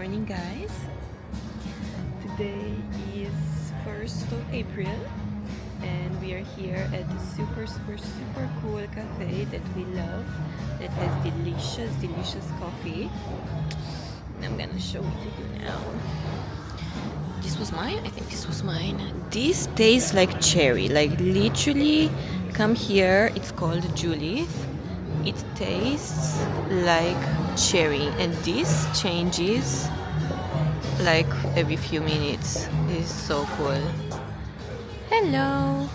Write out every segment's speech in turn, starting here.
morning, guys. Today is 1st of April and we are here at the super cool cafe that we love, that has delicious coffee. And I'm gonna show it to you now. This was mine? I think this was mine. This tastes like cherry, like literally. Come here, it's called Julith. It tastes like cherry, and this changes like every few minutes. This is so cool. Hello.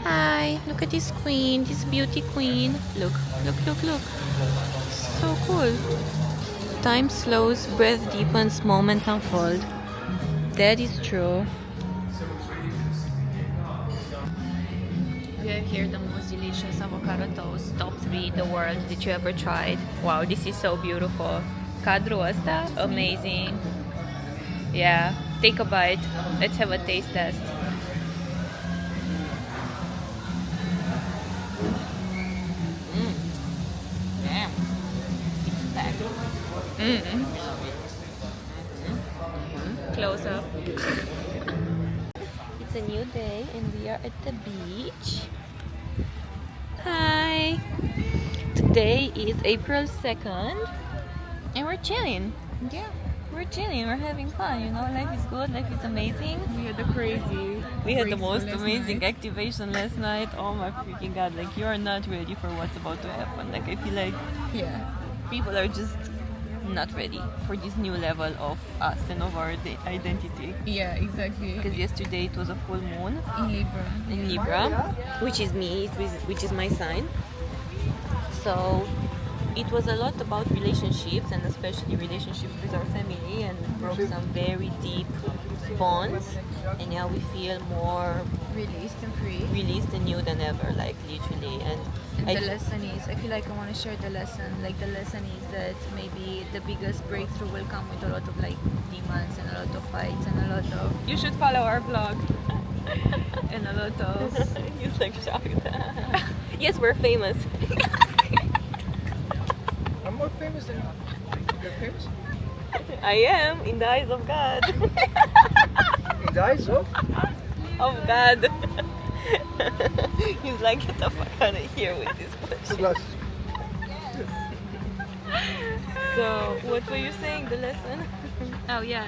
Hi, look at this queen, this beauty queen. Look. So cool. Time slows, breath deepens, moments unfold. That is true. We have here the most delicious avocado toast, top 3 in the world that you ever tried. Wow, this is so beautiful. Cadru asta, amazing. Yeah, take a bite. Let's have a taste test. Damn. It's packed. Close up. It's a new day and we are at the beach. Hi! Today is April 2nd and we're chilling. Yeah, we're chilling, we're having fun, you know, life is good, life is amazing. We had the most amazing activation last night. Oh my freaking god, like you are not ready for what's about to happen. Like I feel like people are just not ready for this new level of us and of our identity. Yeah, exactly. Because yesterday it was a full moon In Libra. which is me, which is my sign. So it was a lot about relationships, and especially relationships with our family, and we broke some very deep bonds, and now we feel more Released and free. released and new than ever, like literally. And And the lesson is, I feel like I want to share the lesson. Like the lesson is that maybe the biggest breakthrough will come with a lot of like demons and a lot of fights and a lot of. you should follow our vlog. And a lot of. He's like shocked. Yes, we're famous. I'm more famous than you. You're famous? I am, in the eyes of God. In the eyes of? Of God. He's like, get the fuck out of here with this Two bullshit. glasses. So, what were you saying, the lesson? Oh yeah,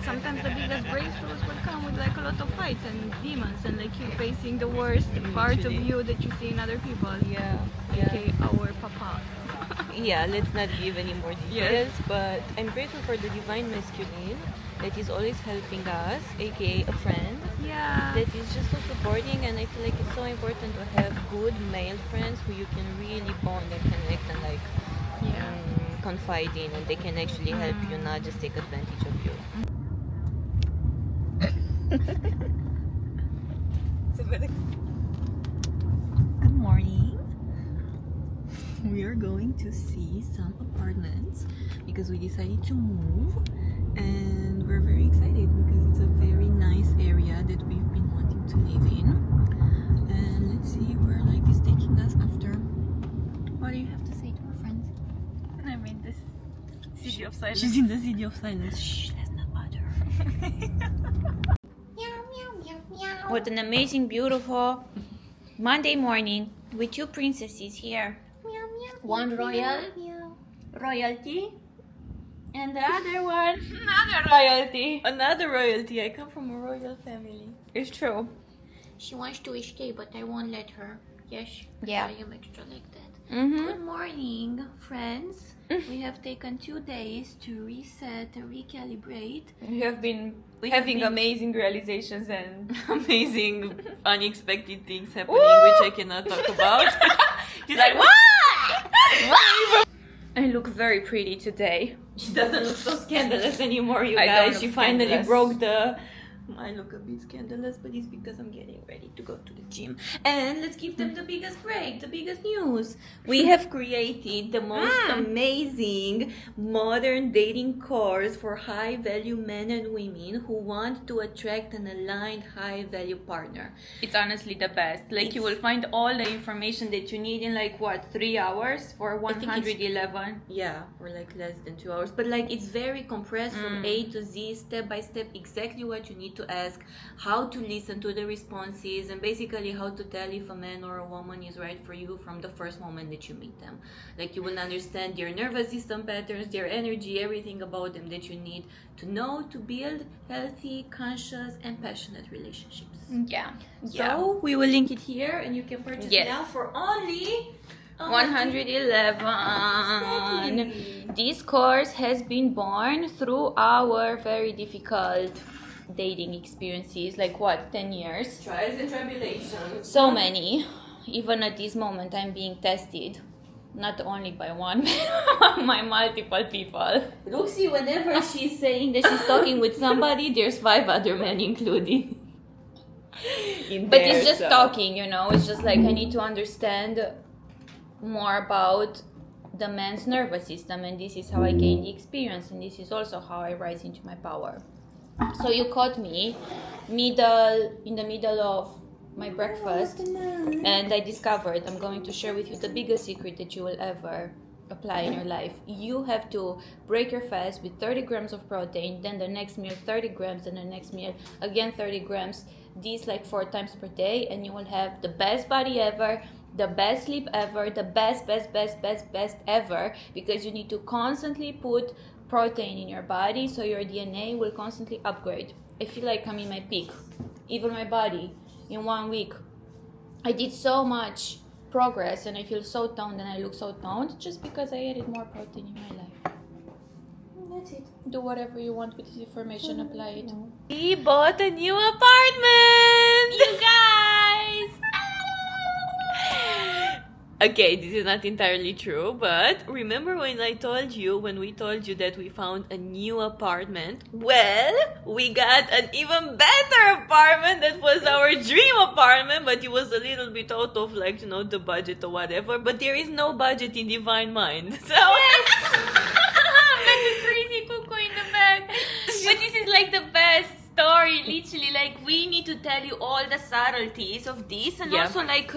sometimes the biggest breakthroughs will come with like a lot of fights and demons and like you facing the worst parts of you that you see in other people. Yeah. Okay, our papa. Yeah, let's not give any more details, but I'm grateful for the divine masculine that is always helping us, aka a friend, Yeah. that is just so supporting, and I feel like it's so important to have good male friends who you can really bond and connect and like confide in, and they can actually help you, not just take advantage of you. Good morning. We are going to see some apartments because we decided to move, and we're very excited because it's a very nice area that we've been wanting to live in. And let's see where life is taking us after. What do you have to say to our friends? I'm in this city of silence. She's in the city of silence. Shh, let's not bother her. What an amazing, beautiful Monday morning with two princesses here. One royalty, and the other one another royalty. I come from a royal family. It's true. She wants to escape, but I won't let her. Yes, Yeah. I am extra like that. Mm-hmm. Good morning, friends. We have taken 2 days to reset, recalibrate. We have been having amazing realizations and amazing unexpected things happening, which I cannot talk about. She's like, what? I look very pretty today. She doesn't look so scandalous anymore, you I don't guys. look She finally scandalous. broke the I look a bit scandalous, but it's because I'm getting ready to go to the gym. And let's give them the biggest break, the biggest news. We have created the most amazing modern dating course for high-value men and women who want to attract an aligned high-value partner. It's honestly the best. Like you will find all the information that you need in like what, 3 hours for think it's- 111. Yeah, or like less than 2 hours. But like it's very compressed from A to Z, step by step, exactly what you need to ask, how to listen to the responses, and basically how to tell if a man or a woman is right for you from the first moment that you meet them. Like you will understand their nervous system patterns, their energy, everything about them that you need to know to build healthy, conscious, and passionate relationships. Yeah. So we will link it here, and you can purchase it Yes. now for only 111. This course has been born through our very difficult dating experiences, like what, 10 years? Trials and tribulations. So many. Even at this moment, I'm being tested. Not only by one, by multiple people. Roxy, whenever she's saying that she's talking with somebody, there's 5 other men included. But it's just talking, you know. It's just like I need to understand more about the man's nervous system, and this is how I gain the experience, and this is also how I rise into my power. So you caught me in the middle of my breakfast, and I discovered, I'm going to share with you the biggest secret that you will ever apply in your life. You have to break your fast with 30 grams of protein, then the next meal 30 grams, and the next meal again 30 grams, these like 4 times per day, and you will have the best body ever, the best sleep ever, the best ever, because you need to constantly put protein in your body so your DNA will constantly upgrade. I feel like I'm in my peak. Even my body, in 1 week, I did so much progress, and I feel so toned and I look so toned just because I added more protein in my life. That's it. Do whatever you want with this information, apply it. We bought a new apartment! You guys! Okay, this is not entirely true, but remember when we told you that we found a new apartment? Well, we got an even better apartment that was our dream apartment, but it was a little bit out of like, you know, the budget or whatever, but there is no budget in Divine Mind. So That's a crazy cuckoo in the back. But this is like the best story, literally. Like we need to tell you all the subtleties of this, and Yeah. also like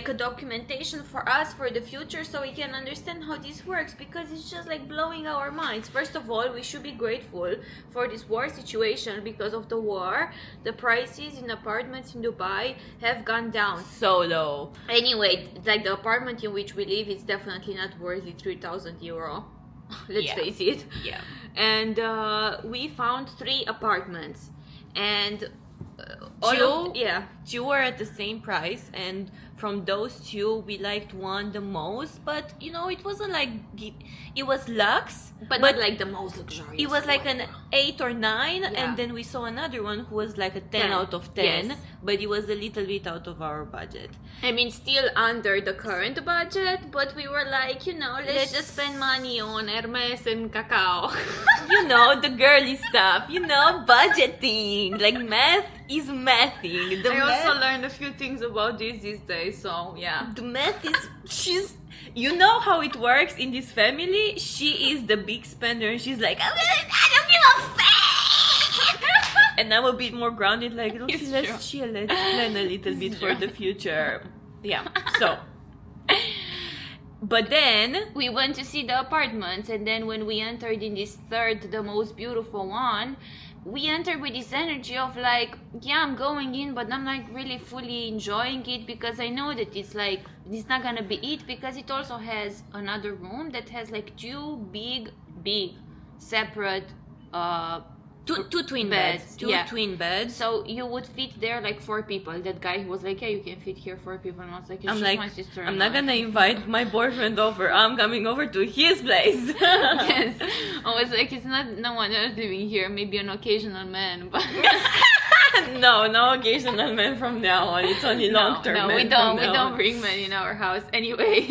a documentation for us for the future, so we can understand how this works, because it's just like blowing our minds. First of all, we should be grateful for this war situation. Because of the war, the prices in apartments in Dubai have gone down. so low. Anyway, like the apartment in which we live is definitely not worthy 3,000 euro. Let's Yeah. face it. Yeah. And we found 3 apartments, and all Two? of, yeah, 2 were at the same price, and from those 2 we liked one the most, but you know, it wasn't like it was luxe, but not like the most luxurious. it was like one. an 8 or 9, Yeah. and then we saw another one who was like a 10 10, out of 10, yes. but it was a little bit out of our budget. I mean, still under the current budget, but we were like, you know, let's just spend money on Hermes and cacao. You know, the girly stuff, you know, budgeting, like math is mathing. The I math, also learned a few things about this these days, so yeah. the math is, you know how it works in this family. She is the big spender, and she's like, I don't give a fuck. And I'm a bit more grounded, like, It's let's chill, let's plan a little bit for the future. Yeah, so. But then, We went to see the apartments, and then when we entered in this third, the most beautiful one, we entered with this energy of like, yeah, I'm going in, but I'm like really fully enjoying it, because I know that it's like, it's not gonna be it, because it also has another room that has like 2 big separate two twin Beds, beds. Two yeah. twin beds. so you would fit there like 4 people. That guy, he was like, yeah, you can fit here 4 people, and I was like, it's I'm just like, my sister. I'm not gonna invite my boyfriend over. I'm coming over to his place. Yes, I was like, it's not no one else living here, maybe an occasional man, but No occasional men from now on. It's only long term. no, we don't bring men in our house anyway.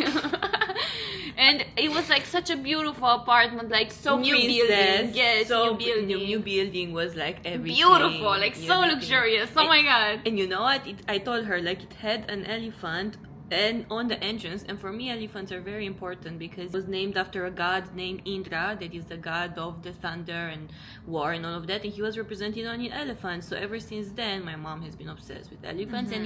And it was like such a beautiful apartment, like So new princess, building. Yes, so new building. New building was like everything. Beautiful, like so Everything. luxurious. Oh my god. And you know what? I told her like it had an elephant and on the entrance, and for me elephants are very important because it was named after a god named Indra, that is the god of the thunder and war and all of that, and he was represented on an elephant. So ever since then my mom has been obsessed with elephants, and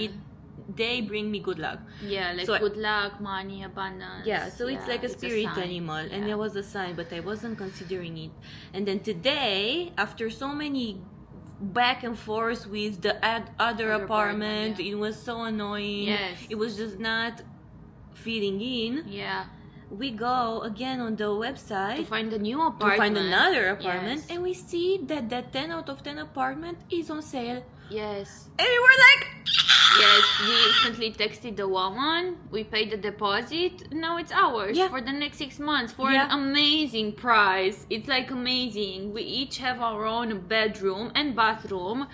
they bring me good luck. Yeah, like So good luck, money, abundance. Yeah, so it's like a spirit sign. animal, and Yeah. there was a sign, but I wasn't considering it. And then today, after so many back and forth with the other apartment, yeah. it was so annoying. Yes. It was just not fitting in. Yeah. We go again on the To website find a new apartment. to find another apartment, Yes. and we see that 10 out of 10 apartment is on sale. Yes. And we were like, Yes, we instantly texted the woman. We paid the deposit. Now it's ours Yeah. for the next 6 months for Yeah. an amazing price. It's like amazing. We each have our own bedroom and bathroom,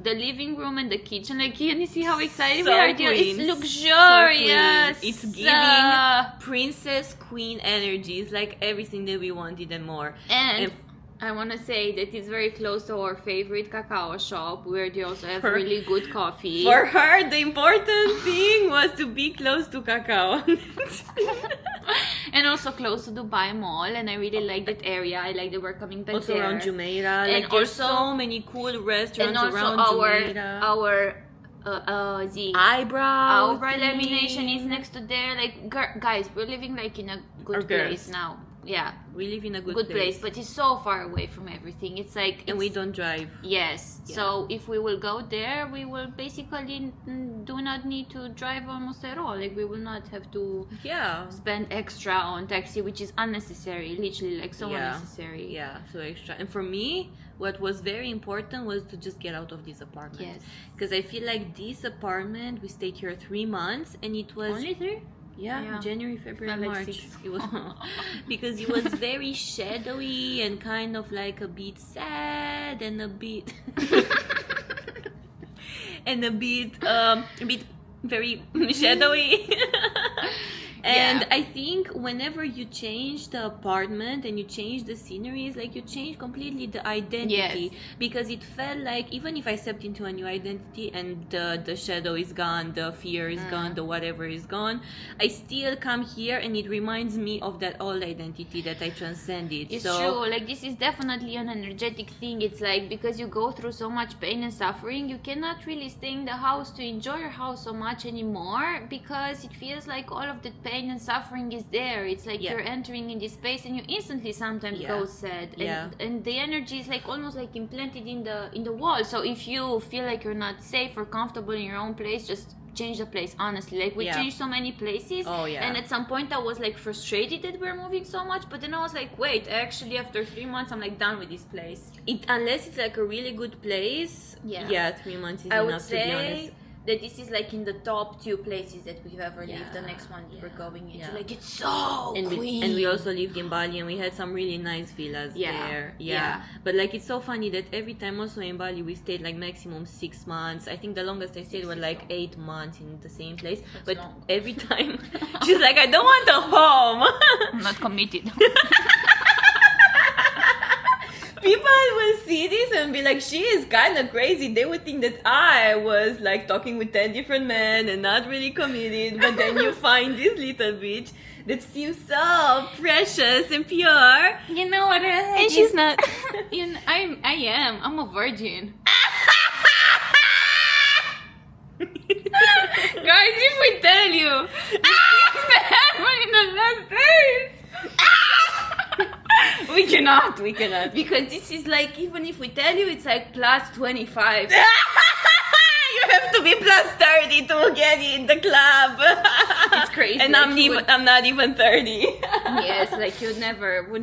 the living room and the kitchen. Like, can you see how excited So we are? queen. It's luxurious. So queen. It's giving princess queen energy. It's like everything that we wanted and more. And And- I want to say that it's very close to our favorite cacao shop where they also have For- really good coffee. For her, the important thing was to be close to cacao. And also close to Dubai Mall, and I really like that area. I like that we're coming back Also there. around Jumeirah. And Like, there's also- so many cool restaurants And also around our Jumeirah. the Eyebrow eyebrow lamination is thing. next to there. Like, guys, we're living like in a good Our girls. place now. Yeah, We live in a good place, but it's so far away from everything. It's like, and we it's- don't drive. Yes. Yeah. So if we will go there, we will basically do not need to drive almost at all. Like, we will not have to Yeah. spend extra on taxi, which is unnecessary. Literally, like so Yeah. unnecessary. Yeah, so extra. And for me, what was very important was to just get out of this apartment. Yes. Because I feel like this apartment, we stayed here 3 months, and it was Only 3? yeah, Yeah. January, February, Felt like March. 6. It was because it was very shadowy and kind of like a bit sad and a bit and a bit very shadowy. And Yeah. I think whenever you change the apartment and you change the sceneries, like you change completely the identity. Yes. Because it felt like even if I stepped into a new identity and the shadow is gone, the fear is gone, the whatever is gone, I still come here and it reminds me of that old identity that I transcended. It's so true. Like, this is definitely an energetic thing. It's like, because you go through so much pain and suffering, you cannot really stay in the house to enjoy your house so much anymore, because it feels like all of that pain and suffering is there. It's like Yeah. you're entering in this space and you instantly sometimes Yeah. go sad. And, Yeah. and the energy is like almost like implanted in the wall. So if you feel like you're not safe or comfortable in your own place, just change the place. Honestly, like, we Yeah. changed so many places. Oh, yeah. And at some point I was like frustrated that we're moving so much, but then I was like, wait, actually after 3 months I'm like done with this place. unless it's like a really good place, Yeah. 3 months is I would enough, to be honest. say that this is like in the top 2 places that we've ever lived. The Yeah, next one we're yeah, going into. yeah. Like, it's so clean. And we also lived in Bali and we had some really nice villas Yeah, there. yeah. But like it's so funny that every time also in Bali we stayed like maximum 6 months. I think the longest I stayed were like 8 months in the same place. But long. every time she's like, I don't want a home. I'm not committed. People will see this and be like, she is kind of crazy. They would think that I was like talking with 10 different men and not really committed. But then you find this little bitch that seems so precious and pure. You know what? And she's not. You know, I am. I'm a virgin. Guys, if we tell you things that happened in the last days, we cannot. Because this is like, even if we tell you, it's like plus 25. You have to be plus 30 to get in the club. It's crazy. And Like, I'm not even 30. Yes, like you would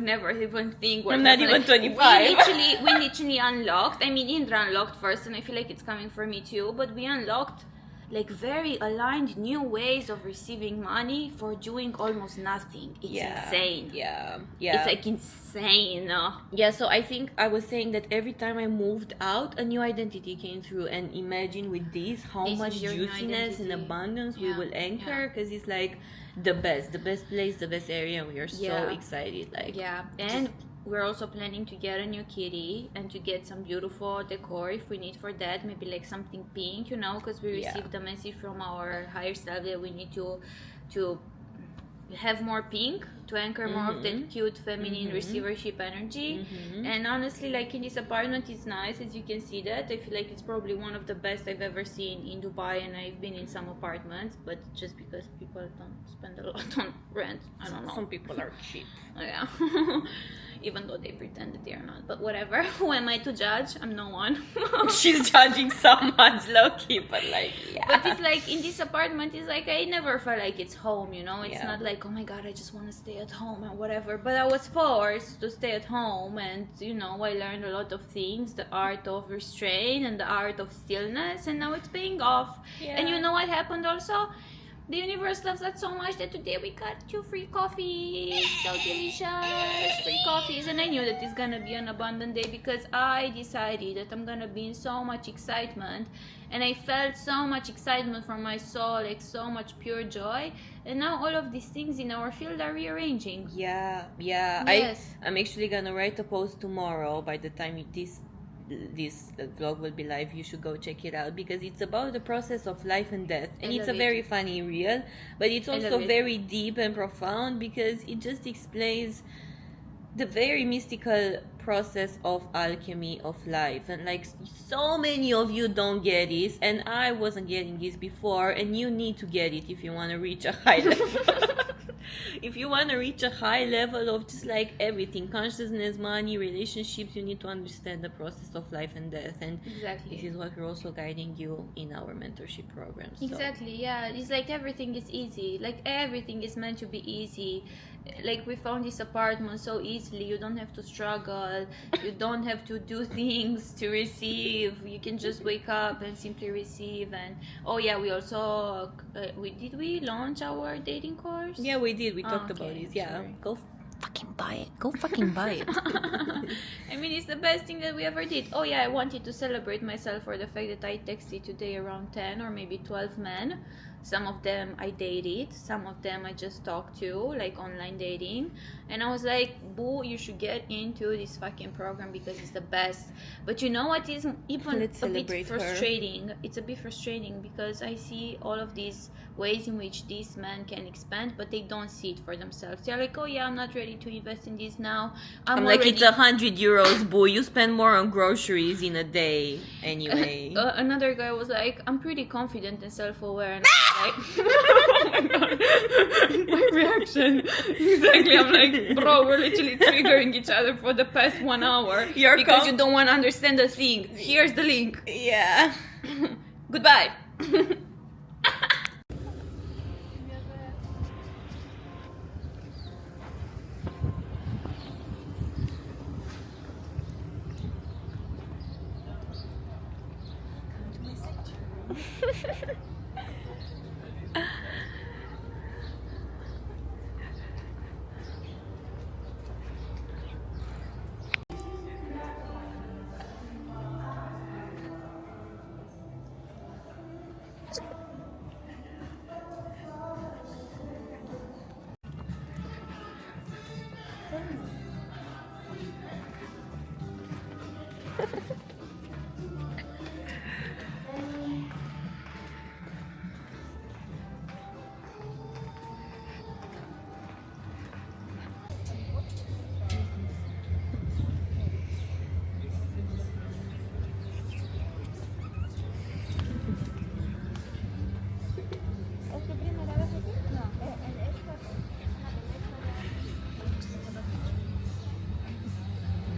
never even think. What I'm not happened. even Like, 25. we literally unlocked. I mean, Indra unlocked first, and I feel like it's coming for me too. But we unlocked like very aligned new ways of receiving money for doing almost nothing. It's insane. Yeah. It's like insane. Yeah, so I think I was saying that every time I moved out, a new identity came through. And imagine with this, how This much is your new juiciness and identity. abundance we Yeah, will anchor, because it's like the best place, the best area. We are so Yeah. excited. Like, Yeah, and we're also planning to get a new kitty and to get some beautiful decor if we need for that. Maybe like something pink, you know, because we Yeah. received a message from our higher self that we need to have more pink to anchor more of that cute feminine receivership energy. And honestly, like in this apartment, it's nice, as you can see that. I feel like it's probably one of the best I've ever seen in Dubai, and I've been in some apartments, but just because people don't spend a lot on rent, I don't know. some people are cheap. Yeah. Even though they pretend that they are not, but whatever. Who am I to judge? I'm no one. She's judging so much, low-key, but like, yeah. But it's like in this apartment, it's like I never felt like it's home, you know. It's Yeah. not like, oh my god, I just want to stay at home and whatever. But I was forced to stay at home, and you know, I learned a lot of things: the art of restraint and the art of stillness, and now it's paying off. And you know what happened also? The universe loves that so much that today we got 2 free coffees. So delicious. Free coffees. And I knew that it's gonna be an abundant day because I decided that I'm gonna be in so much excitement. And I felt so much excitement from my soul, like so much pure joy. And now all of these things in our field are rearranging. Yeah. Yes. I'm actually gonna write a post tomorrow. By the time this vlog will be live, you should go check it out, because it's about the process of life and death, and it's a love it. very funny reel, but it's I also love it. very deep and profound, because it just explains the very mystical process of alchemy of life. And like, so many of you don't get it, and I wasn't getting this before, and you need to get it if you want to reach a high level. If you want to reach a high level of just like everything, consciousness, money, relationships, you need to understand the process of life and death. And Exactly. this is what we're also guiding you in our mentorship program. So. Exactly, yeah. It's like everything is easy. Like everything is meant to be easy. Like we found this apartment so easily. You don't have to struggle. You don't have to do things to receive. You can just wake up and simply receive. And oh yeah, we also we launch our dating course? Yeah, we did. We Oh, talked about okay, it. Yeah, sorry. go fucking buy it. Go fucking buy it. I mean, it's the best thing that we ever did. Oh yeah, I wanted to celebrate myself for the fact that I texted today around 10 or maybe 12 men. Some of them I dated, some of them I just talked to, like online dating. And I was like, boo, you should get into this fucking program because it's the best. But you know what is even Let's a bit celebrate her. frustrating? It's a bit frustrating because I see all of these ways in which these men can expand, but they don't see it for themselves. They're like, oh yeah, I'm not ready to invest in this now. I'm like, it's 100 euros, boo. You spend more on groceries in a day anyway. Another guy was like, I'm pretty confident and self-aware, and I was like, my reaction exactly. I'm like, bro, we're literally triggering each other for the past 1 hour You're because you don't want to understand the thing. Here's the link. Yeah. Goodbye.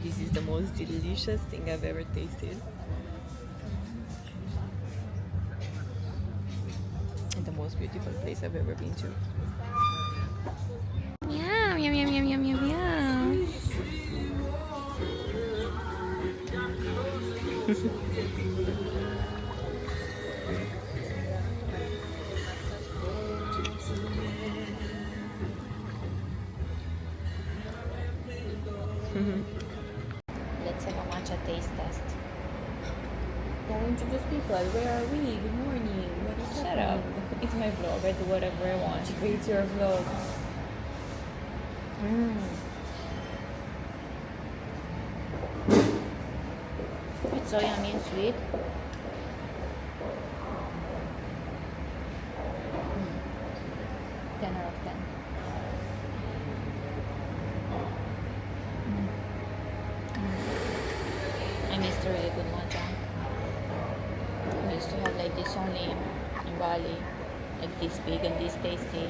This is the most delicious thing I've ever tasted. And the most beautiful place I've ever been to. Yum, yum, yum, yum, yum, yum, yum. matcha taste test. Gotta introduce people. Where are we? Good morning. What is Shut happening? up. It's my vlog. I do whatever I want. It's your vlog. It's so yummy and sweet. 10 out of 10. I missed a really good matcha. I used to have like this only in Bali, like this big and this tasty.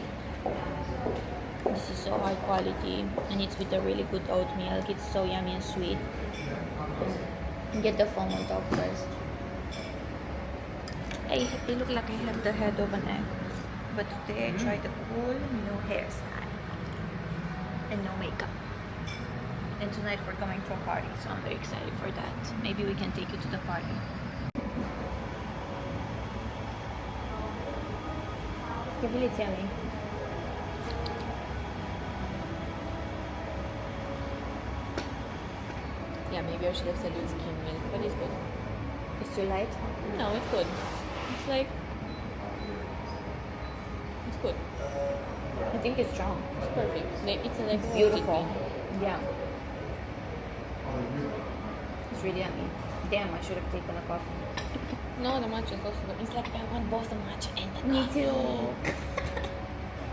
This is so high quality and it's with a really good oat milk. It's so yummy and sweet. Get the foam on top first. I look like I have the head of an egg. But today I tried the cool new hairstyle. And no makeup. And tonight we're going to a party, so I'm very excited for that. Maybe we can take you to the party. Che yummy. Yeah, maybe I should have said with skim milk, but it's good. It's too light? No, it's good. It's like... It's good. I think it's strong. It's perfect. It's like It's beautiful. sweet. Yeah. It's really yummy. Damn, I should have taken a coffee. No, the matcha is also good. It's like I want both the matcha and the Me coffee. too.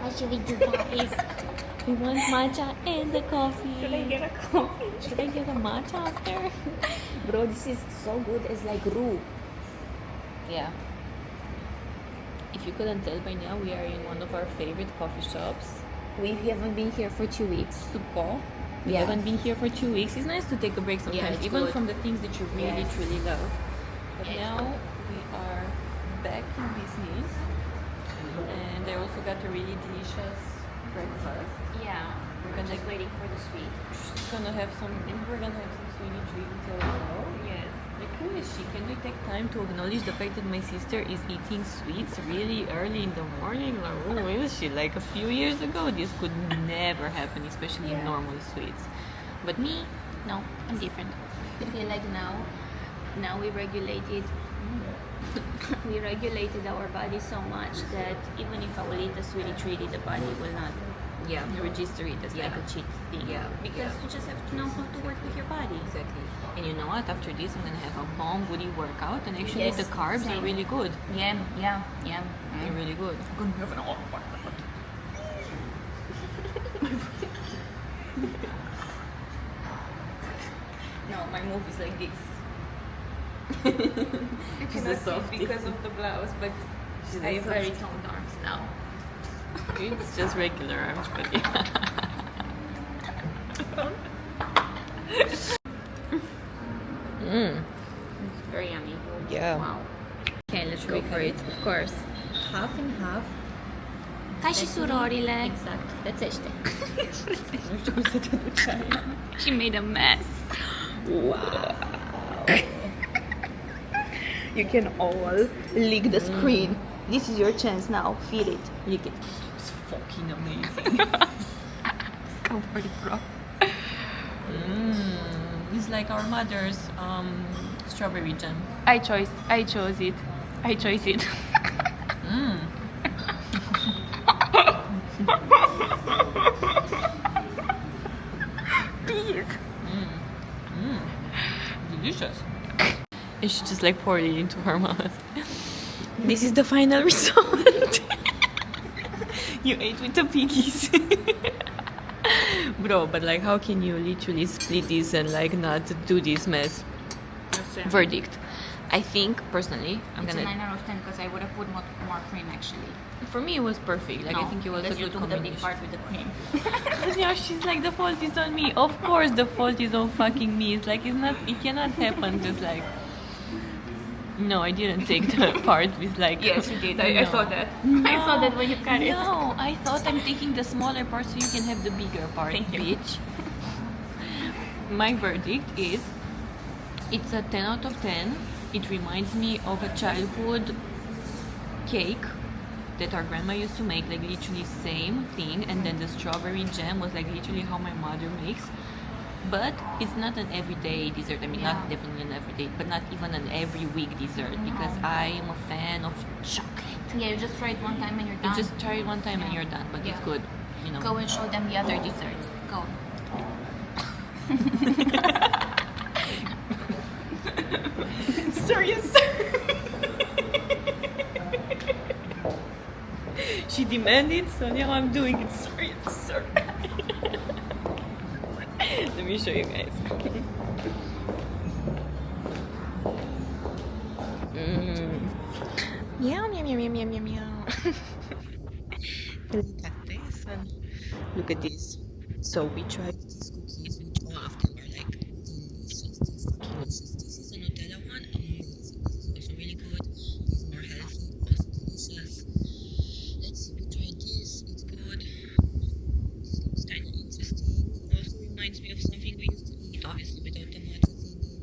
What should we do, guys? We want matcha and the coffee. Should I get a coffee? Should I get a matcha after? Bro, this is so good. It's like roux. Yeah. If you couldn't tell by now, we are in one of our favorite coffee shops. We haven't been here for 2 weeks. Suko. We Yeah. haven't been here for 2 weeks. It's nice to take a break sometimes, it's even good. from the things that you really, Yes. truly love. But Yeah, it's now we are back in business, and I also got a really delicious breakfast. Yeah. We're gonna Just waiting for the sweet. We're gonna have some sweetie treats also. Yes. Like, who is she? Can we take time to acknowledge the fact that my sister is eating sweets really early in the morning? Like, who is she? Like, a few years ago, this could never happen, especially in normal sweets. But me, no, I'm different. I feel like now we regulated we regulated our body so much that even if I will eat a sweetie treat, the body will not register it as like a cheat thing. Yeah. Because you just have to know how to work with your body. Exactly. And you know what? After this, I'm gonna have a bomb booty workout, and actually Yes, the carbs are same. really good. Yeah. They're really good. No, my move is like this. She's a softie. because of the blouse, but She's I a have softie. very toned arms now. It's just regular arms, but yeah. It's very yummy. Yeah. Wow. Okay, let's go for it. Of course. Half and half. Ca și surorile. Exact. Tățește. She made a mess. You can all lick the screen. This is your chance now. Feel it. Lick it. It's fucking amazing. Go for it, bro. It's like our mother's strawberry jam. I chose it. I chose it. Please. Delicious. And she just like poured it into her mouth. This is the final result. You ate with the piggies. Bro, but like how can you literally split this and like not do this mess? Verdict. I think personally, I'm It's a gonna. 9 out of 10 because I would have put more cream actually. For me, it was perfect. Like I think it was because a you good took the big combination. part with the cream. Yeah, she's like the fault is on me. Of course, the fault is on fucking me. It's like it's not. It cannot happen. Just like. No, I didn't take the part with like. Yes, you did. I No. saw that. No, I saw that when you cut it. No, I thought I'm taking the smaller part so you can have the bigger part, Thank you. bitch. My verdict is it's a 10 out of 10. It reminds me of a childhood cake that our grandma used to make, like literally same thing, and then the strawberry jam was like literally how my mother makes. but it's not an everyday dessert. I mean, not definitely an everyday, but not even an every week dessert, because I am a fan of chocolate. Yeah, you just try it one time and you're done. You just try it one time and you're done, but it's good, you know. Go and show them the other desserts. Go. Sorry. She demanded, so now I'm doing it. Sorry. Let me show you guys. Meow, meow, meow, meow, meow, meow. Look at this and look at this. So we tried these cookies, which all of them are like delicious. They're fucking delicious. This is a Nutella one, amazing. This is also really good. This is more healthy, also delicious. Let's see, we tried this. It's good. This looks kind of interesting. It also reminds me of something we used to eat, obviously without the matcha thingy.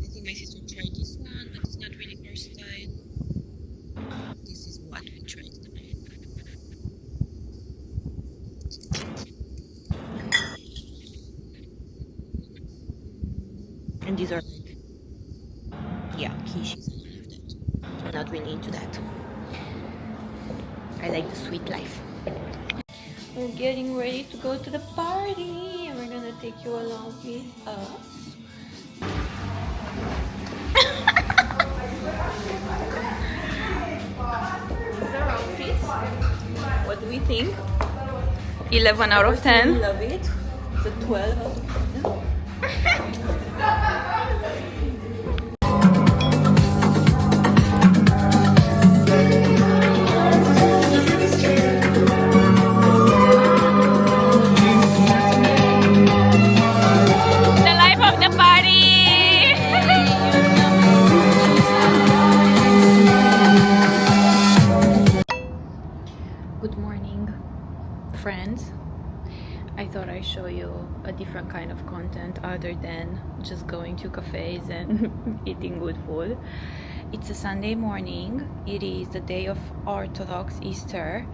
I think my sister tried this one, but it's not really her style. This is what we tried. And these are like, yeah, quiches and all of that. I'm not really into that. I like the sweet life. We're getting ready to go to the party, and we're gonna take you along with us. These are outfits. What do we think? 11 out of 10. Love it. It's a 12 out of 10. The life of the party. Good morning, friends. I thought I'd show you a different kind of content other than just going to cafes and eating good food. It's a Sunday morning. It is the day of Orthodox Easter,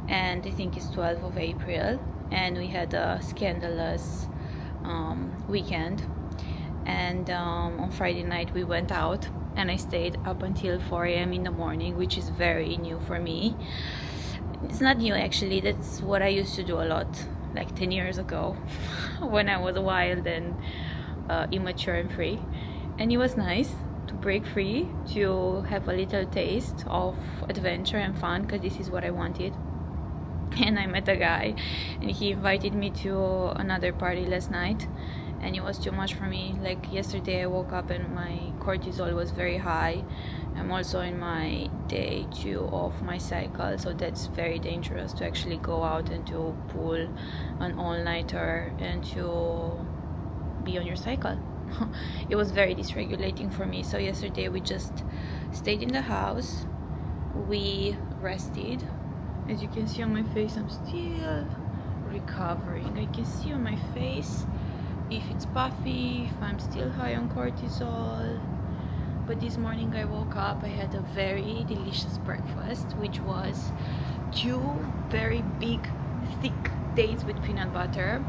and I think it's 12th of April, and we had a scandalous weekend, and on Friday night we went out and I stayed up until 4 a.m. in the morning, which is very new for me. It's not new actually, that's what I used to do a lot like 10 years ago when I was wild and immature and free, and it was nice to break free, to have a little taste of adventure and fun, because this is what I wanted. And I met a guy and he invited me to another party last night, and it was too much for me. Like yesterday I woke up and my cortisol was very high. I'm also in my day 2 of my cycle, so that's very dangerous to actually go out and to pull an all-nighter and to be on your cycle. It was very dysregulating for me. So yesterday we just stayed in the house, we rested. As you can see on my face, I'm still recovering. I can see on my face if it's puffy, if I'm still high on cortisol. But this morning I woke up, I had a very delicious breakfast, which was 2 very big, thick dates with peanut butter,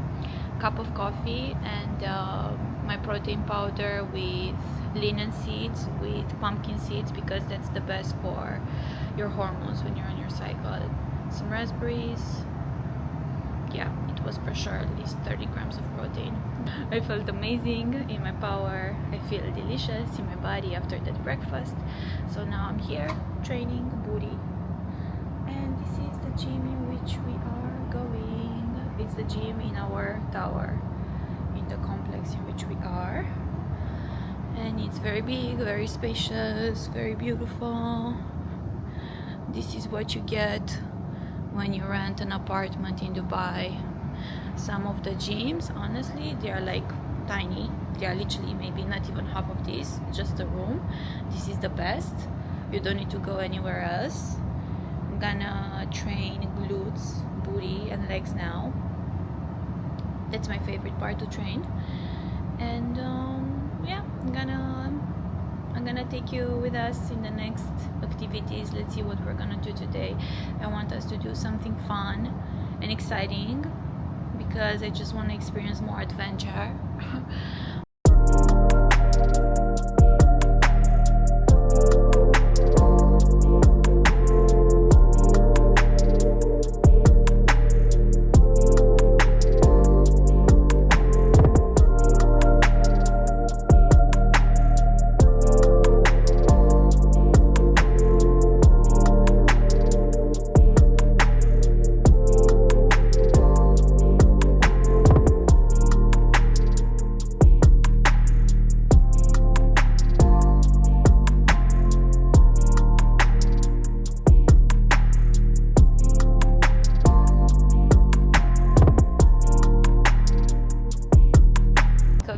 cup of coffee, and my protein powder with linen seeds, with pumpkin seeds, because that's the best for your hormones when you're on your cycle. Some raspberries. Yeah, it was for sure at least 30 grams of protein. I felt amazing in my power. I feel delicious in my body after that breakfast. So now I'm here training booty, and this is the gym in which we are going. It's the gym in our tower, in the complex in which we are, and it's very big, very spacious, very beautiful. This is what you get when you rent an apartment in Dubai. Some of the gyms, honestly, they are like tiny. They are literally maybe not even half of this, just a room. This is the best. You don't need to go anywhere else. I'm gonna train glutes, booty and legs now. That's my favorite part to train. And yeah, I'm gonna take you with us in the next activities. Let's see what we're gonna do today. I want us to do something fun and exciting, because because I just want to experience more adventure.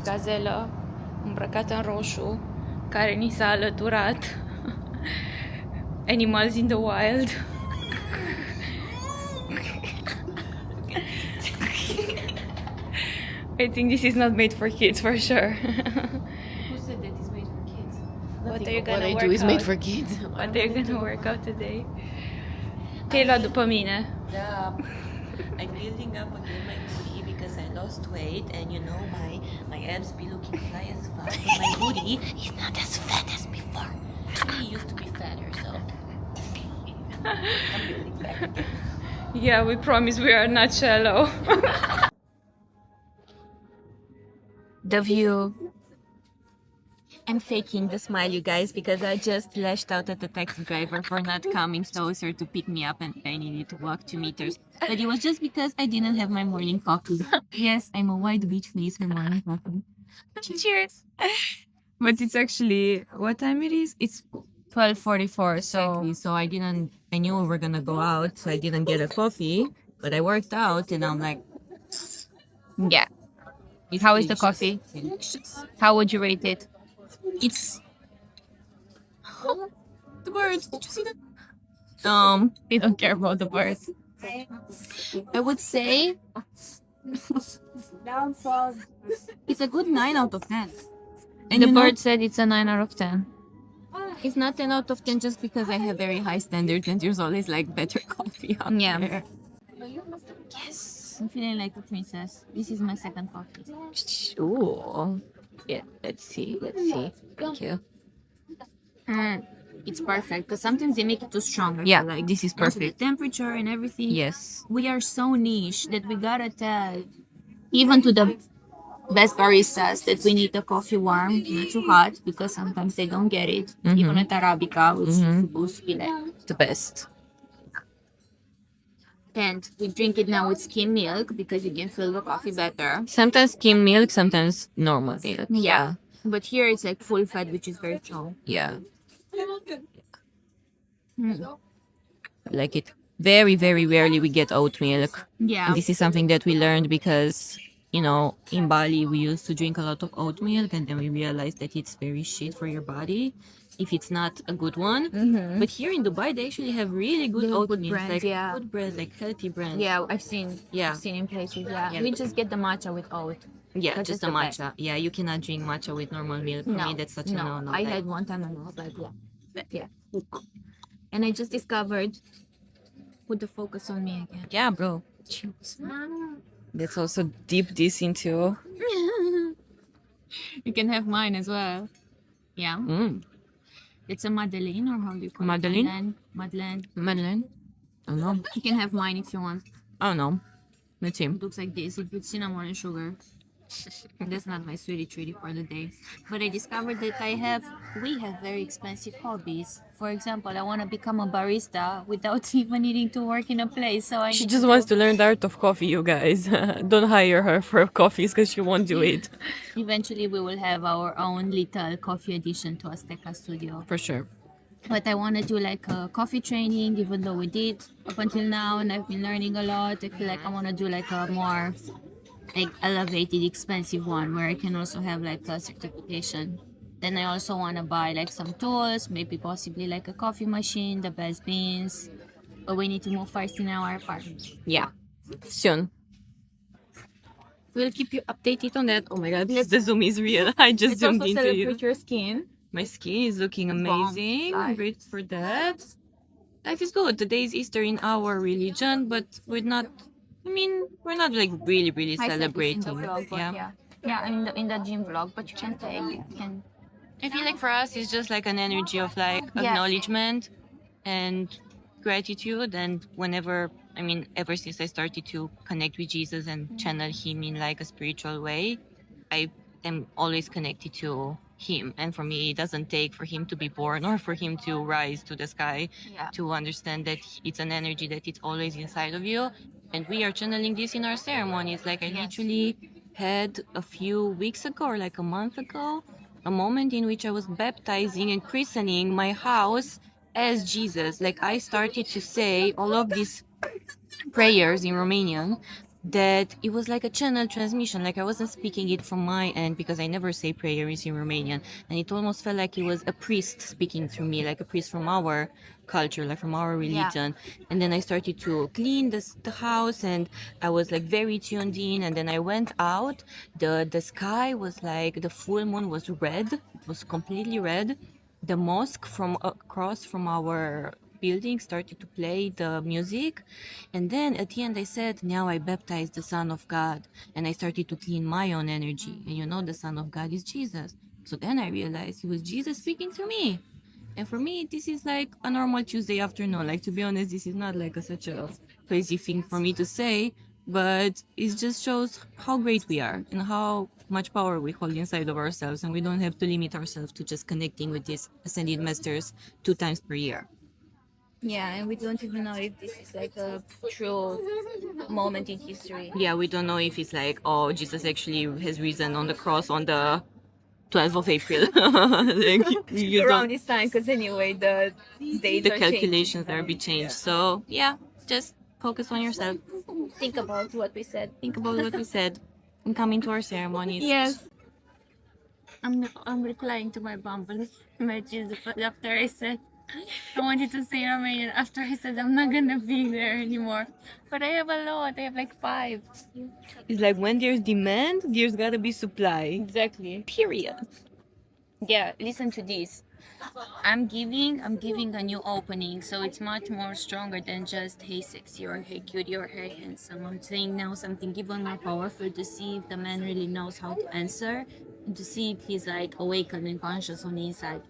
Gazelă îmbrăcată în roșu care ni s-a alăturat. Animals in the wild. I think this is not made for kids for sure. Who said that it's made for kids? What are you What gonna I work do is out? made for kids. What are you gonna work out today? Te-ai luat după mine. Yeah. I'm building up again my booty because I lost weight, and you know my abs be looking fly as fuck, but my booty is not as fat as before. It used to be fatter, so I'm building back again. Yeah, we promise we are not shallow. The view. I'm faking the smile, you guys, because I just lashed out at the taxi driver for not coming closer to pick me up, and I needed to walk 2 meters. But it was just because I didn't have my morning coffee. Yes, I'm a white bitch, please, for morning coffee. Cheers. But it's actually, what time it is? It's 12:44, so Exactly. So I knew we were gonna go out, so I didn't get a coffee, but I worked out, and I'm like, yeah. it's How is the delicious. coffee? Delicious. How would you rate it? It's the birds. Did you see that? They don't care about the birds. I would say it's a good 9 out of 10. And The you know, bird said it's a 9 out of 10. it's not 10 out of 10 just because I have very high standards and there's always like better coffee out Yeah. there. Yes, I'm feeling like a princess. This is my second coffee. Ooh. Yeah, let's see. Thank you. It's perfect because sometimes they make it too strong. Yeah, like this is also the perfect. temperature and everything. Yes. We are so niche that we gotta tell even to the best baristas that we need the coffee warm, not too hot, because sometimes they don't get it. Even at Arabica, which is supposed to be like The best. and we drink it now with skim milk because you can feel the coffee better. Sometimes skim milk, sometimes normal milk. Yeah. But here it's like full fat, which is very strong. Yeah. Like it. Very, very rarely we get oat milk. Yeah. And this is something that we learned because, you know, in Bali we used to drink a lot of oat milk, and then we realized that it's very shit for your body if it's not a good one. But here in Dubai, they actually have really good oat good milk, brands, like yeah. good brands, like healthy brands. Yeah, I've seen. Yeah. I've seen in places. Yeah. Yeah. We just get the matcha with oat. Yeah, That's just just the the best. matcha. Yeah, you cannot drink matcha with normal milk. For me, that's such a no-no. I had one time and I was like, yeah. And I just discovered. Put the focus on me again. Yeah, bro. Let's also dip this into. You can have mine as well. Yeah. It's a Madeleine, or how do you call Madeleine? it? Madeleine. Madeleine? I don't know. You can have mine if you want. I don't know. Let's see. It looks like this. It with cinnamon and sugar. That's not my sweetie treaty for the day. But I discovered that we have very expensive hobbies. For example, I want to become a barista without even needing to work in a place. So I She need just to wants to learn the art of coffee, you guys. Don't hire her for coffees because she won't do it. Eventually, we will have our own little coffee addition to Azteca Studio. For sure. But I want to do like a coffee training, even though we did up until now, and I've been learning a lot. I feel like I want to do like a more like elevated, expensive one where I can also have like a certification. Then I also want to buy like some tools, maybe possibly like a coffee machine, the best beans. But we need to move first in our apartment. Yeah. Soon. We'll keep you updated on that. Oh my god, the zoom is real. I just zoomed into you. your skin. My skin is looking amazing. I'm grateful for that. Life is good. Today is Easter in our religion, but we're not I mean, we're not like really I said this in the celebrating. vlog, but yeah, in the gym vlog. But you can say you can. I feel like for us, it's just like an energy of like Yes. acknowledgement and gratitude. And whenever, I mean, ever since I started to connect with Jesus and channel him in like a spiritual way, I am always connected to him. And for me, it doesn't take for him to be born or for him to rise to the sky Yeah. to understand that it's an energy that it's always inside of you. And we are channeling this in our ceremonies. Like I literally had a few weeks ago or like a month ago, a moment in which I was baptizing and christening my house as Jesus. Like I started to say all of these prayers in Romanian that it was like a channel transmission. Like I wasn't speaking it from my end because I never say prayers in Romanian. And it almost felt like it was a priest speaking through me, like a priest from our culture, like from our religion. And then I started to clean the house and I was like very tuned in. And then I went out. The sky was like, the full moon was red. It was completely red. The mosque from across from our building started to play the music, and then at the end I said, now I baptize the Son of God, and I started to clean my own energy. And you know, the Son of God is Jesus. So then I realized it was Jesus speaking to me. And for me, this is like a normal Tuesday afternoon. Like, to be honest, this is not like such a crazy thing for me to say, but it just shows how great we are and how much power we hold inside of ourselves, and we don't have to limit ourselves to just connecting with these ascended masters 2 times per year. Yeah, and we don't even know if this is like a true moment in history. Yeah, we don't know if it's like, oh, Jesus actually has risen on the cross on the 12th of April. Like, you Around don't, this time, because anyway, the dates the are calculations are a bit changed. So yeah, just focus on yourself. changing. Think about what we said. Think about what we said and come into our ceremonies. Yes. I'm replying to my Bumble messages after I said I wanted to say Romanian after I said I'm not gonna be there anymore. But I have a lot. I have like 5. It's like when there's demand, there's gotta be supply. Exactly. Period. Yeah, listen to this. I'm giving a new opening, so it's much more stronger than just hey sexy or hey cutie or hey handsome. I'm saying now something even more powerful to see if the man really knows how to answer and to see if he's like awakened and conscious on the inside.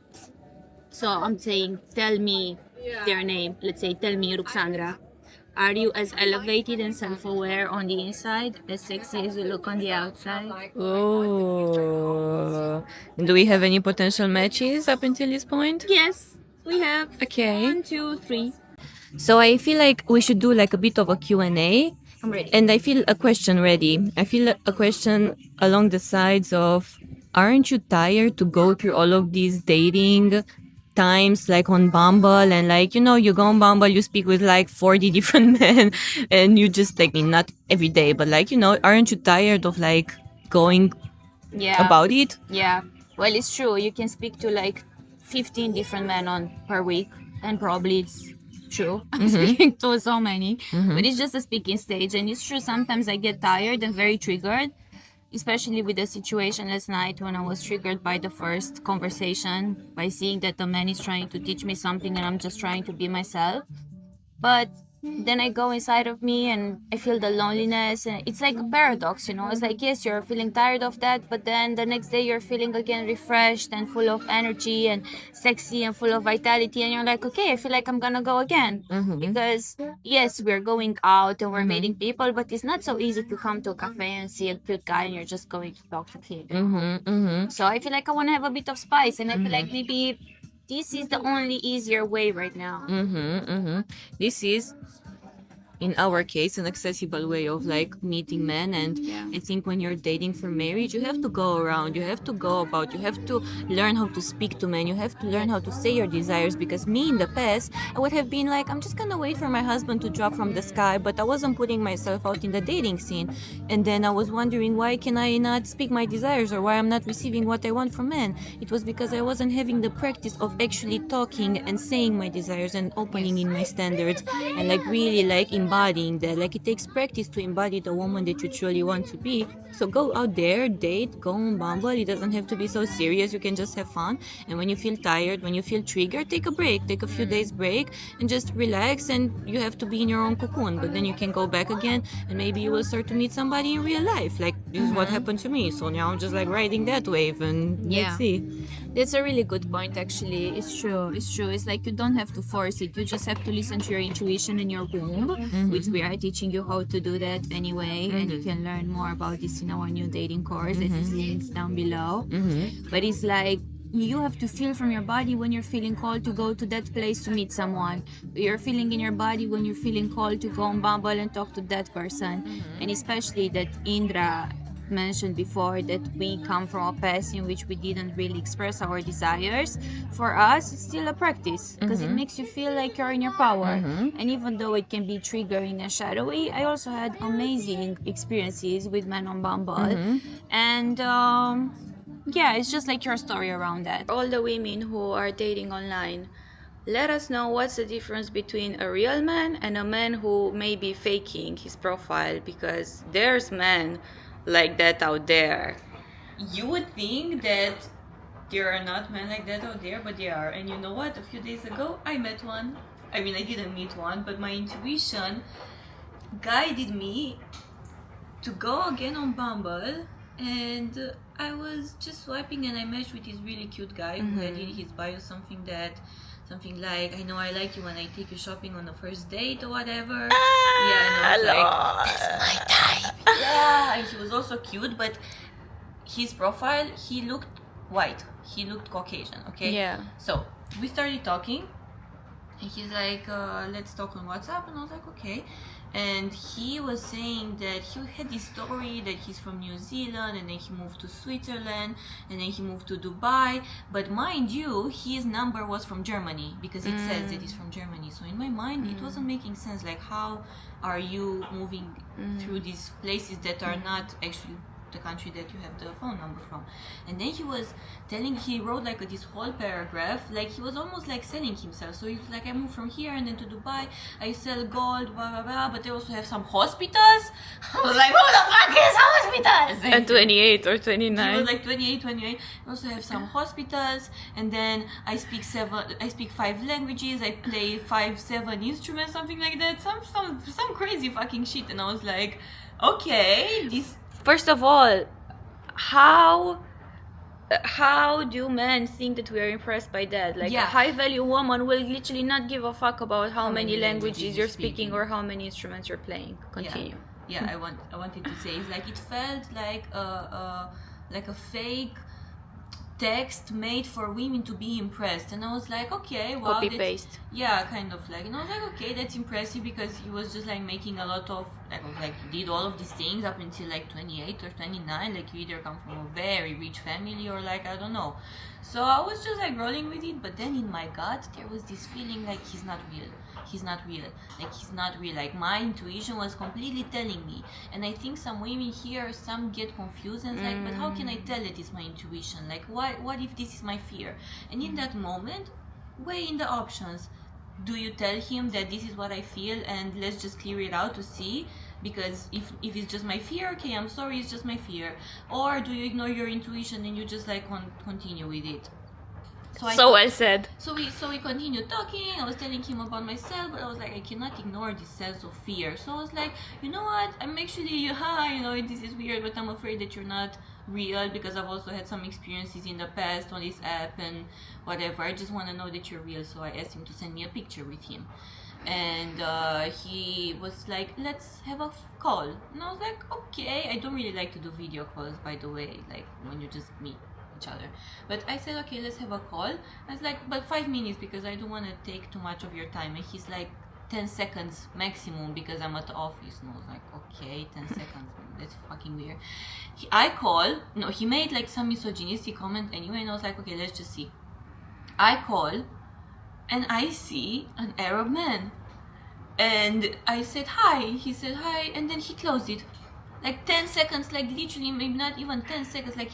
So I'm saying, tell me their name. Let's say, tell me Ruxandra. Are you as elevated and self-aware on the inside, as sexy as you look on the outside? Oh. Do we have any potential matches up until this point? Yes, we have. Okay. 1, 2, 3. So I feel like we should do like a bit of a Q&A. I'm ready. And I feel a question ready. I feel a question along the sides of, aren't you tired to go through all of these dating times like on Bumble, and like, you know, you go on Bumble, you speak with like 40 different men and you just like, not every day, but like, you know, aren't you tired of like going about it? Yeah. Well, it's true. You can speak to like 15 different men per week, and probably it's true. I'm speaking to so many, but it's just a speaking stage, and it's true. Sometimes I get tired and very triggered, especially with the situation last night when I was triggered by the first conversation, by seeing that the man is trying to teach me something and I'm just trying to be myself. But then I go inside of me and I feel the loneliness, and it's like a paradox, you know. It's like, yes, you're feeling tired of that, but then the next day you're feeling again refreshed and full of energy and sexy and full of vitality, and you're like, okay, I feel like I'm gonna go again. Because yes, we're going out and we're meeting people, but it's not so easy to come to a cafe and see a cute guy and you're just going to talk to him. So I feel like I want to have a bit of spice, and I feel like maybe this is the only easier way right now. This is, in our case, an accessible way of like meeting men. And I think when you're dating for marriage, you have to go around, you have to go about, you have to learn how to speak to men, you have to learn how to say your desires. Because me in the past, I would have been like, I'm just gonna wait for my husband to drop from the sky, but I wasn't putting myself out in the dating scene. And then I was wondering, why can I not speak my desires, or why I'm not receiving what I want from men? It was because I wasn't having the practice of actually talking and saying my desires and opening in my standards, and like really like embodying that. Like, it takes practice to embody the woman that you truly want to be. So go out there, date, go on Bumble. It doesn't have to be so serious. You can just have fun. And when you feel tired, when you feel triggered, take a break. Take a few days break and just relax. And you have to be in your own cocoon. But then you can go back again, and maybe you will start to meet somebody in real life. Like, this is what happened to me. So now I'm just like riding that wave, and let's see. That's a really good point, actually. It's true. It's like you don't have to force it. You just have to listen to your intuition and your womb, which we are teaching you how to do that anyway. And you can learn more about this in our new dating course that is linked down below. But it's like you have to feel from your body when you're feeling called to go to that place to meet someone. You're feeling in your body when you're feeling called to go on Bumble and talk to that person. And especially that Indra mentioned before, that we come from a past in which we didn't really express our desires. For us, it's still a practice because it makes you feel like you're in your power. And even though it can be triggering and shadowy, I also had amazing experiences with men on Bumble. And yeah, it's just like your story around that. All the women who are dating online, let us know what's the difference between a real man and a man who may be faking his profile, because there's men like that out there. You would think that there are not men like that out there, but there are. And you know what? A few days ago, I met one. I mean, I didn't meet one, but my intuition guided me to go again on Bumble. And I was just swiping, and I matched with this really cute guy who had in his bio something like, I know I like you when I take you shopping on the first date or whatever. And I was like, that's my type. And he was also cute, but his profile, he looked white. He looked Caucasian, okay? Yeah. So we started talking, and he's like, let's talk on WhatsApp. And I was like, okay. And he was saying that he had this story that he's from New Zealand, and then he moved to Switzerland, and then he moved to Dubai. But mind you, his number was from Germany, because it says that he's from Germany. So in my mind, it wasn't making sense. Like, how are you moving through these places that are not actually the country that you have the phone number from? And then he was he wrote like this whole paragraph, like he was almost like selling himself. So he's like, I moved from here and then to Dubai, I sell gold, blah blah blah, but they also have some hospitals. I was like, who the fuck is hospitals? At 28 or 29. He was like 28. I also have some hospitals, and then I speak 5 languages, I play 7 instruments, something like that, some crazy fucking shit. And I was like, okay, this. First of all, how do men think that we are impressed by that? Like, a high-value woman will literally not give a fuck about how many languages you're speaking or how many instruments you're playing. Continue. I wanted to say, it's like, it felt like a fake text made for women to be impressed. And I was like, okay, well, copy paste. Yeah, kind of like. And I was like, okay, that's impressive, because he was just like making a lot of like you did all of these things up until like 28 or 29. Like, you either come from a very rich family or like, I don't know. So I was just like rolling with it, but then in my gut there was this feeling like he's not real. Like, my intuition was completely telling me. And I think some women here, some get confused and like, but how can I tell it is my intuition? Like, what if this is my fear? And in that moment, weigh in the options. Do you tell him that this is what I feel and let's just clear it out to see? Because if it's just my fear, okay, I'm sorry, it's just my fear. Or do you ignore your intuition and you just like continue with it? So well said. So we continued talking. I was telling him about myself, but I was like, I cannot ignore this sense of fear. So I was like, you know what? I'm actually, this is weird, but I'm afraid that you're not real, because I've also had some experiences in the past on this app and whatever. I just want to know that you're real. So I asked him to send me a picture with him. And he was like, let's have a call. And I was like, okay. I don't really like to do video calls, by the way, like when you just meet each other. But I said, okay, let's have a call. I was like, but 5 minutes, because I don't want to take too much of your time. And he's like, 10 seconds maximum, because I'm at the office. And I was like, okay, 10 seconds, that's fucking weird. He made like some misogynistic comment anyway, and I was like, okay, let's just see. I call, and I see an Arab man. And I said, hi. He said, hi, and then he closed it. Like 10 seconds, like literally, maybe not even 10 seconds. Like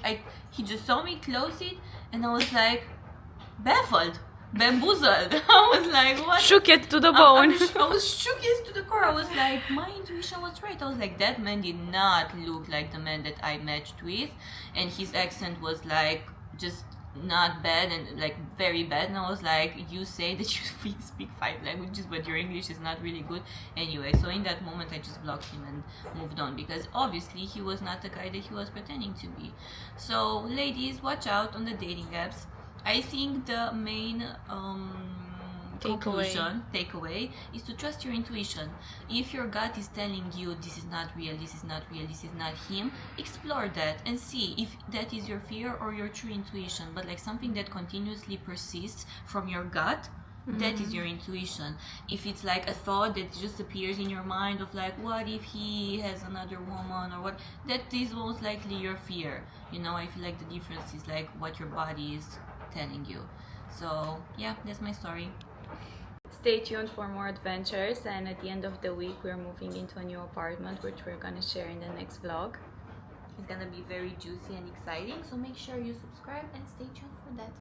he just saw me close it, and I was like, baffled. bamboozled. I was like, what? Shook it to the bone. I was shook to the core. I was like, my intuition was right. I was like, that man did not look like the man that I matched with, and his accent was like just not bad and like very bad. And I was like, you say that you speak 5 languages, but your English is not really good. Anyway, so in that moment, I just blocked him and moved on, because obviously he was not the guy that he was pretending to be. So, Mm-hmm. ladies, watch out on the dating apps. I think the main takeaway is to trust your intuition. If your gut is telling you this is not real, this is not real, this is not him, explore that and see if that is your fear or your true intuition. But like something that continuously persists from your gut, that is your intuition. If it's like a thought that just appears in your mind of like, what if he has another woman, or what, that is most likely your fear. You know, I feel like the difference is like what your body is telling you. So yeah, that's my story. Stay tuned for more adventures, and at the end of the week we're moving into a new apartment, which we're gonna share in the next vlog. It's gonna be very juicy and exciting, so make sure you subscribe and stay tuned for that.